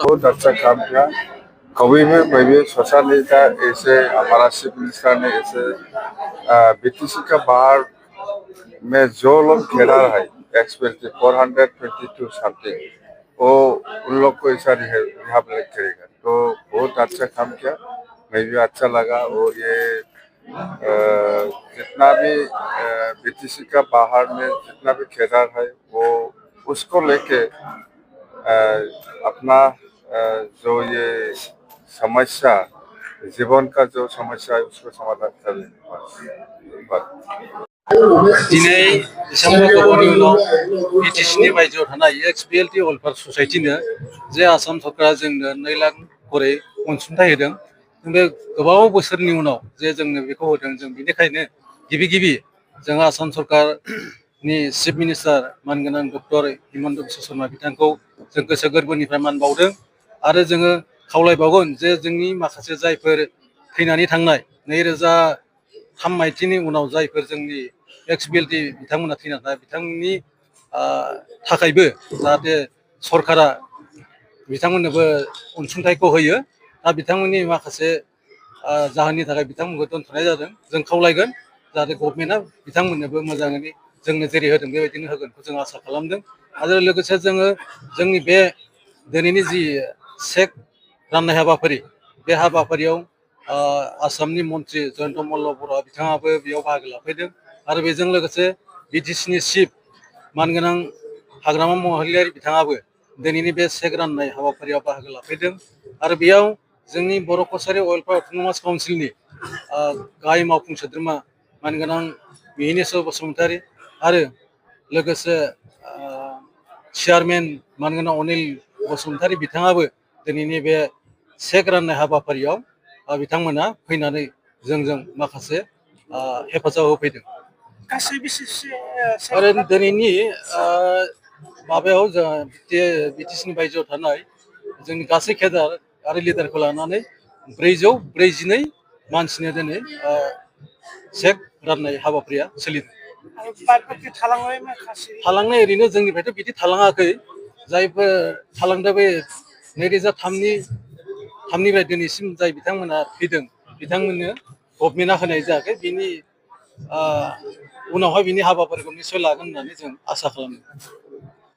बहुत अच्छा काम किया। कभी में मैं भी सोचा नहीं था ऐसे हमारा चीफ मिनिस्टर ने ऐसे बीटीसी का बाहर में जो लोग खेला है एक्सपेक्टेड 422 समथिंग, वो उन लोग को ऐसा रिहैबिलिटेट करेगा, तो बहुत अच्छा काम किया। मैं भी अच्छा लगा। और ये जितना भी बीटीसी का बाहर में जितना भी खेला है वो उसको लेके अपना जो ये समस्या जीवन का जो समस्या है उसको समाधान कर लें बस। दिनै एसेबां गोबावनि उनाव बिटिसिनि बायजोआव थानाय एक्सपिएलटि वेलफेयार ससाइटिनो जे आसाम सरकारा जोंनो 2 लाख करै अनसुंथाइ होदों। बे गोबाव बोसोरनि उनाव जे जोंनो बेखौ होदों, जों बेनिखायनो गिबि जों आसाम सरकारनि चिफ मिनिस्टार मानगोनां डक्टर हिमन्त बिश्व शर्मा बिथांखौ जों गोसो गोरबोनिफ्राय मान बावदों। आरो जोङो खावलायबावगोन जे जोंनि माखासे जायफोर थैनानै थांनाय 2003 मायथाइनि उनाव जायफोर जोंनि एक्सपिएलटि बिथांमोना थैना थानाय बिथांमोननि थाखायबो जाहाथे सरकारा बिथांमोननोबो अनसुंथाइखौ होयो। दा बिथांमोननि माखासे जाहोननि थाखाय बिथांमोनखौ दोनथ'नाय जादों। जों खावलायगोन जाहाथे गभर्नमेन्टआ बिथांमोननोबो मोजाङै जोंनो जेरै होदों बेबायदिनो होगोनखौ जों आसा खालामदों। आरो लोगोसे जोङो जोंनि बे दिनैनि जि चेक राननाय हाबाफारि, बे हाबाफारियाव आसामनि मन्त्रि जयन्त मल्ल बरा बिथाङाबो बेयाव बाहागो लाफैदों। आरो बेजों लोगोसे बिटिसिनि चिफ मानगोनां हाग्रामा महिलारि बिथाङाबो दिनैनि बे चेक राननाय हाबाफारियाव बाहागो लाफैदों। आरो बेयाव जोंनि बर' कसारि वेलफेयार अट'नमास काउन्सिलनि गाहाय मावफुं सोद्रोमा मानगोनां मिहिनेश्वर बसुमतारी आरो लोगोसे चेयारमेन मानगोनां अनिल बसुमतारी बिथाङाबो दिनैनि बे चेक राननाय हाबाफारियाव बिथांमोना फैनानै जोंजों माखासे हेफाजाब होफैदों। आरो दिनैनि माबायाव जों बिटिसिनि बायजोआव थानाय जोंनि गासै केडार आरो लिडारखौ लानानै 442 मानसिनो दिनै चेक राननाय हाबाफारिया सोलिदों। थालांनाय ओरैनो जोंनिफ्रायथ' बिदि थालाङाखै। जायफोर थालांदों बे 2003निफ्राय दिनैसिम जाय बिथांमोना फैदों बिथांमोननो गभर्नमेन्टआ होनाय जायाखै। बिनि उनावहाय बिनि हाबाफारिखौ निस्सय लागोन होननानै जों आसा खालामो।